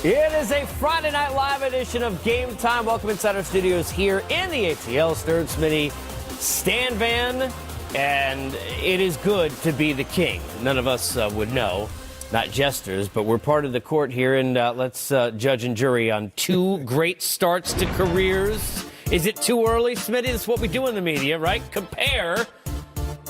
It is a Friday Night Live edition of Game Time. Welcome inside our studios here in the ATL. Stern, Smitty, Stan Van, and it is good to be the king. None of us would know, not jesters, but we're part of the court here, and let's judge and jury on two great starts to careers. Is it too early, Smitty? That's what we do in the media, right? Compare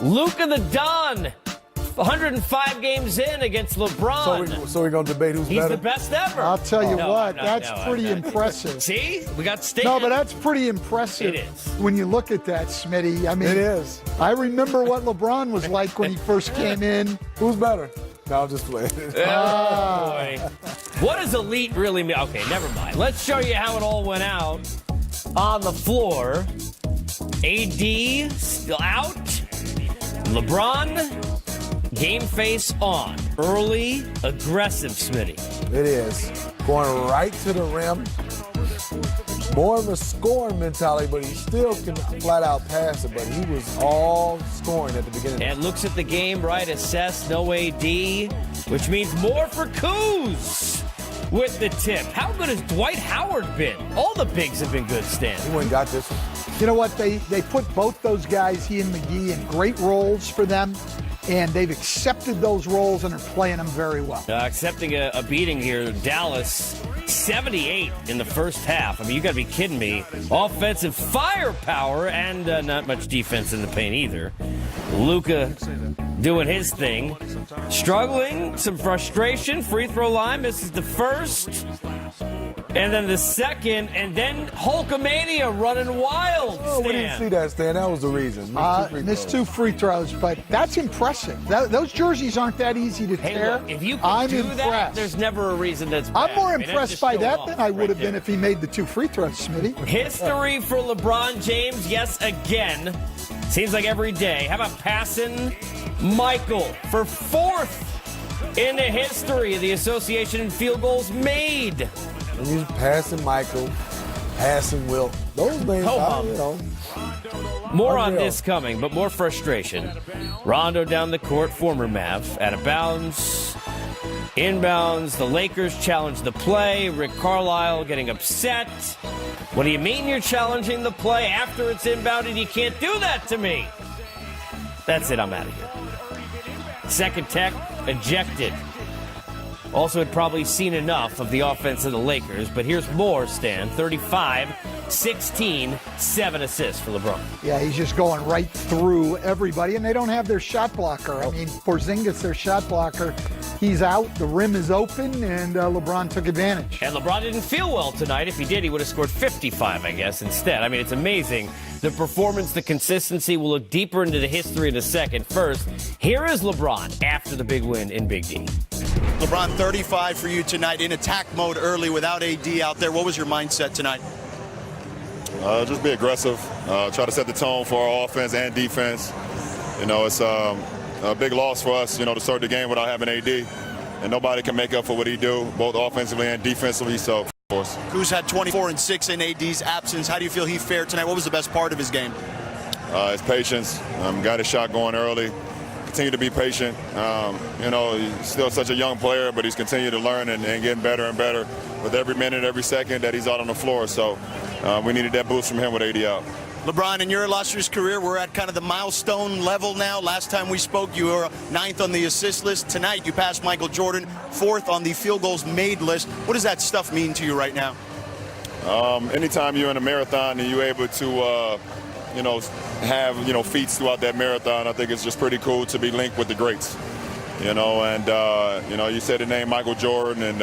Luka the Don, 105 games in against LeBron. So we're going to debate who's better? He's the best ever. I'll tell you that's pretty impressive. See? We got staked. No, but that's pretty impressive. It is. When you look at that, Smitty. I mean, It is. I remember what LeBron was like when he first came in. Who's better? No, I'll just play. Oh, boy. What does elite really mean? Okay, never mind. Let's show you how it all went out on the floor. AD still out. LeBron, game face on. Early, aggressive, Smitty. It is. Going right to the rim. More of a scoring mentality, but he still can flat out pass it. But he was all scoring at the beginning. And looks at the game, right? Assess, no AD, which means more for Kuz with the tip. How good has Dwight Howard been? All the bigs have been good, Stan. He went and got this one. You know what? They put both those guys, he and McGee, in great roles for them. And they've accepted those roles and are playing them very well. Accepting a beating here. Dallas, 78 in the first half. I mean, you got to be kidding me. Offensive firepower and not much defense in the paint either. Luka doing his thing. Struggling, some frustration. Free throw line, misses the first. And then the second, and then Hulkamania running wild. Oh, we didn't see that, Stan. That was the reason. Missed two free throws, but that's impressive. Those jerseys aren't that easy to tear. Look, if you can I'm do impressed. that, there's never a reason that's bad. I'm more I mean, impressed by that than I would have been if he made the two free throws, Smitty. History for LeBron James, yes, again. Seems like every day. How about passing Michael for fourth in the history of the association in field goals made? And he's passing Michael, passing Wilt. Those names, you know. More on this coming, but more frustration. Rondo down the court, former Mav, out of bounds. Inbounds, the Lakers challenge the play. Rick Carlisle getting upset. What do you mean you're challenging the play after it's inbounded? You can't do that to me. That's it, I'm out of here. Second tech, ejected. Also had probably seen enough of the offense of the Lakers, but here's more, Stan. 35, 16, 7 assists for LeBron. Yeah, he's just going right through everybody, and they don't have their shot blocker. I mean, Porzingis, their shot blocker, he's out, the rim is open, and LeBron took advantage. And LeBron didn't feel well tonight. If he did, he would have scored 55, I guess, instead. I mean, it's amazing. The performance, the consistency. We'll look deeper into the history in a second. First, here is LeBron after the big win in Big D. LeBron, 35 for you tonight in attack mode early without AD out there. What was your mindset tonight? Just be aggressive. Try to set the tone for our offense and defense. You know, it's a big loss for us, you know, to start the game without having AD. And nobody can make up for what he do, both offensively and defensively. So, of course. Kuz had 24 and 6 in AD's absence. How do you feel he fared tonight? What was the best part of his game? His patience. Got his shot going early. Continue to be patient. You know, he's still such a young player, but he's continued to learn and getting better and better with every minute, every second that he's out on the floor. So we needed that boost from him with AD out. LeBron, in your illustrious career, we're at kind of the milestone level now. Last time we spoke, you were 9th on the assist list. Tonight, you passed Michael Jordan, 4th on the field goals made list. What does that stuff mean to you right now? Anytime you're in a marathon and you're able to you know, have, you know, feats throughout that marathon, I think it's just pretty cool to be linked with the greats, you know, and, you know, you said the name Michael Jordan, and,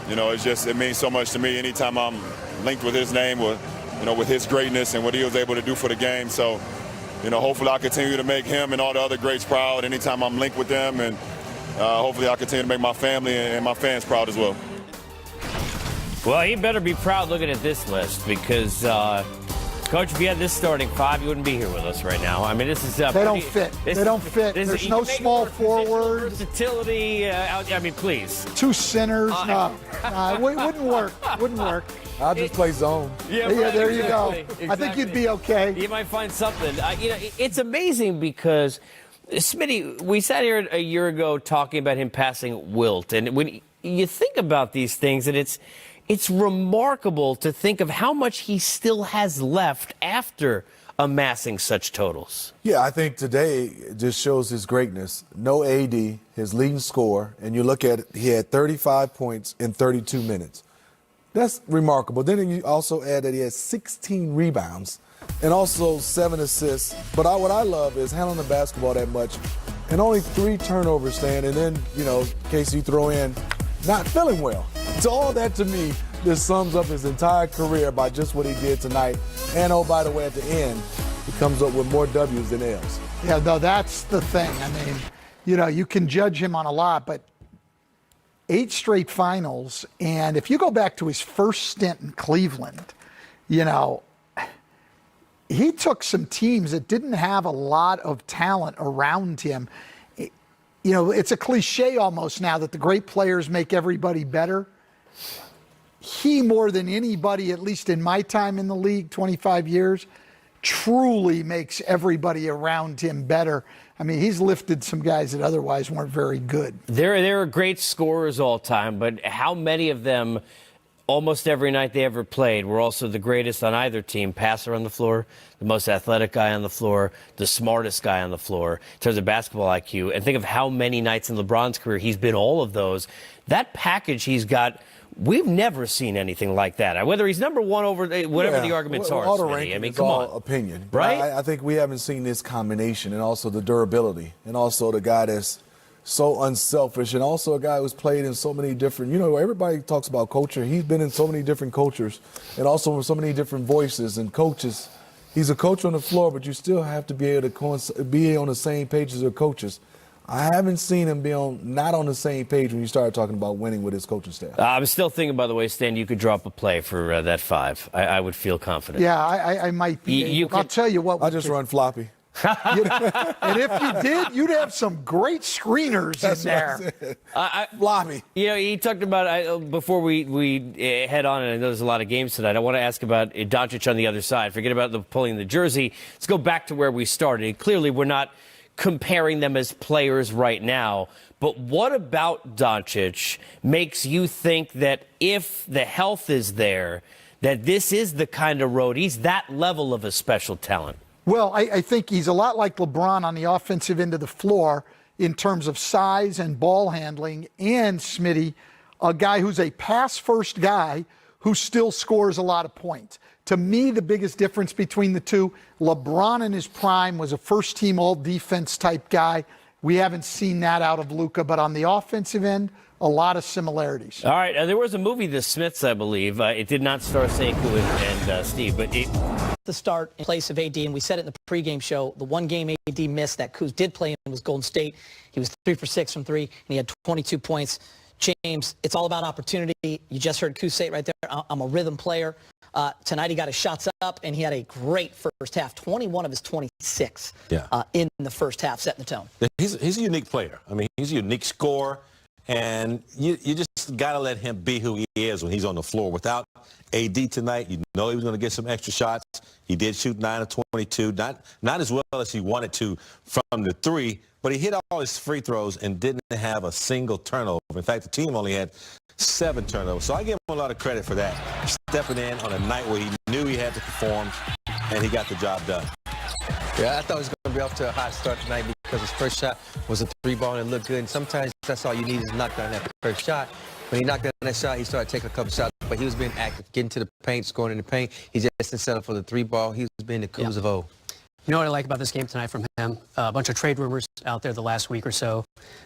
you know, it means so much to me anytime I'm linked with his name, with, you know, with his greatness and what he was able to do for the game. So, you know, hopefully I'll continue to make him and all the other greats proud anytime I'm linked with them, and hopefully I'll continue to make my family and my fans proud as well. Well, he better be proud looking at this list because, Coach, if you had this starting five, you wouldn't be here with us right now. I mean, this is... They don't fit. They don't fit. There's no small forward. Versatility. I mean, please. Two centers. No, it wouldn't work. Wouldn't work. I'll just play zone. Yeah, Yeah, right, there you exactly, go. exactly. I think you'd be okay. You might find something. You know, it's amazing because Smitty, we sat here a year ago talking about him passing Wilt, and when you think about these things, and it's remarkable to think of how much he still has left after amassing such totals. Yeah, I think today just shows his greatness. No AD, his leading scorer, and you look at it, he had 35 points in 32 minutes. That's remarkable. Then you also add that he had 16 rebounds and also 7 assists. But what I love is handling the basketball that much and only 3 turnovers, Stan, and then, in case you throw in not feeling well. So all that to me just sums up his entire career by just what he did tonight. And oh, by the way, at the end, he comes up with more W's than L's. Yeah, no, that's the thing. I mean, you can judge him on a lot, but 8 straight finals. And if you go back to his first stint in Cleveland, he took some teams that didn't have a lot of talent around him. It's a cliche almost now that the great players make everybody better. He, more than anybody, at least in my time in the league, 25 years, truly makes everybody around him better. I mean, he's lifted some guys that otherwise weren't very good. There are great scorers all time, but how many of them, almost every night they ever played, were also the greatest on either team? Passer on the floor, the most athletic guy on the floor, the smartest guy on the floor in terms of basketball IQ. And think of how many nights in LeBron's career he's been all of those. That package he's got, we've never seen anything like that. Whether he's number one over whatever the arguments are, all the Smitty. rankings, I mean, come on. Opinion, right? I think we haven't seen this combination, and also the durability, and also the guy that's so unselfish, and also a guy who's played in so many different. Everybody talks about culture. He's been in so many different cultures, and also with so many different voices and coaches. He's a coach on the floor, but you still have to be able to be on the same page as your coaches. I haven't seen him be not on the same page when you start talking about winning with his coaching staff. I'm still thinking, by the way, Stan, you could drop a play for that 5. I would feel confident. Yeah, I might be. I'll tell you what. I'll just run floppy. And if you did, you'd have some great screeners in there. Floppy. He talked about, before we head on, and I know there's a lot of games tonight, I want to ask about Doncic on the other side. Forget about pulling the jersey. Let's go back to where we started. Clearly, we're not comparing them as players right now, but what about Doncic makes you think that if the health is there, that this is the kind of road, he's that level of a special talent? Well, I think he's a lot like LeBron on the offensive end of the floor in terms of size and ball handling, and Smitty, a guy who's a pass-first guy who still scores a lot of points. To me, the biggest difference between the two, LeBron in his prime was a first-team all-defense type guy. We haven't seen that out of Luka, but on the offensive end, a lot of similarities. All right, there was a movie, The Smiths, I believe. It did not star Sekou and Steve, but the start in place of AD, and we said it in the pregame show, the one game AD missed that Kuz did play in was Golden State. He was 3 for 6 from 3, and he had 22 points. James, it's all about opportunity. You just heard Kuz say it right there. I'm a rhythm player. Tonight he got his shots up, and he had a great first half. 21 of his 26 in the first half, setting the tone. He's a unique player. I mean, he's a unique scorer, and you just got to let him be who he is when he's on the floor. Without AD tonight, you know he was going to get some extra shots. He did shoot 9 of 22, not as well as he wanted to from the 3, but he hit all his free throws and didn't have a single turnover. In fact, the team only had 7 turnovers. So I give him a lot of credit for that. Stepping in on a night where he knew he had to perform, and he got the job done. Yeah, I thought he was going to be off to a hot start tonight because his first shot was a 3-ball and it looked good. And sometimes that's all you need is knock down that first shot. When he knocked down that shot, he started taking a couple shots, but he was being active, getting to the paint, scoring in the paint. He just didn't settle for the 3-ball. He was being the Kuz of old. You know what I like about this game tonight from him? A bunch of trade rumors out there the last week or so.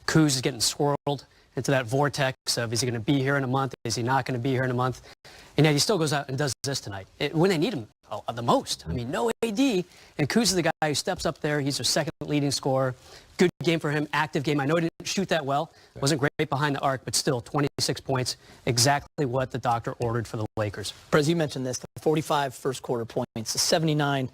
Kuz is getting swirled into that vortex of, is he going to be here in a month? Is he not going to be here in a month? And yet he still goes out and does this tonight when they need him the most. I mean, no AD, and Kuz is the guy who steps up there. He's their second leading scorer. Good game for him, active game. I know he didn't shoot that well. Wasn't great behind the arc, but still 26 points, exactly what the doctor ordered for the Lakers. Prez, you mentioned this, the 45 first quarter points, the 79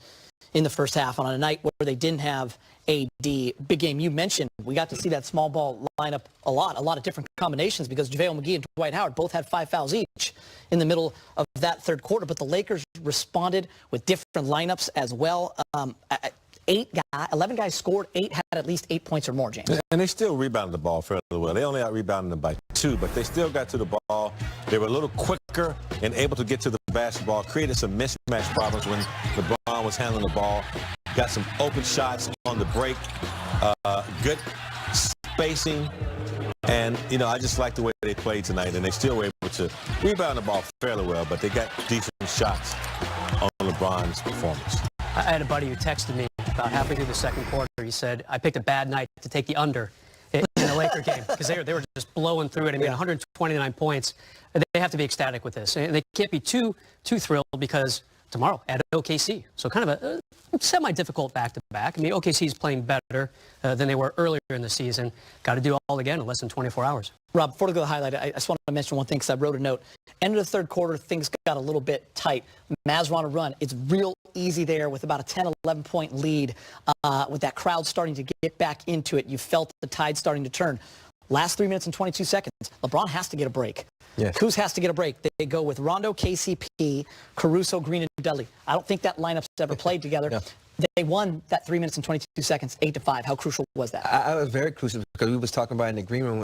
in the first half on a night where they didn't have AD. Big game. You mentioned we got to see that small ball lineup a lot of different combinations because JaVale McGee and Dwight Howard both had 5 fouls each in the middle of that third quarter, but the Lakers responded with different lineups as well. 11 guys scored, 8 had at least 8 points or more, James. And they still rebounded the ball fairly well. They only out-rebounded them by 2, but they still got to the ball. They were a little quicker and able to get to the basketball, created some mismatch problems when LeBron was handling the ball. Got some open shots on the break, good spacing. And, you know, I just like the way they played tonight, and they still were able to rebound the ball fairly well, but they got decent shots on LeBron's performance. I had a buddy who texted me about halfway through the second quarter. He said, I picked a bad night to take the under in the Laker game because they were just blowing through it. I mean, 129 points. They have to be ecstatic with this. And they can't be too thrilled because tomorrow at OKC. So kind of a semi-difficult back-to-back. I mean, OKC is playing better than they were earlier in the season. Got to do all again in less than 24 hours. Rob, before we go to the highlight, I just want to mention one thing because I wrote a note. End of the third quarter, things got a little bit tight. Mavs were on a run. It's real easy there with about a 10, 11-point lead. With that crowd starting to get back into it, you felt the tide starting to turn. Last 3 minutes and 22 seconds, LeBron has to get a break. Yes. Kuz has to get a break. They go with Rondo, KCP, Caruso, Green, and Dudley. I don't think that lineup's ever played together. No. They won that 3 minutes and 22 seconds, 8-5. How crucial was that? I was very crucial because we was talking about an agreement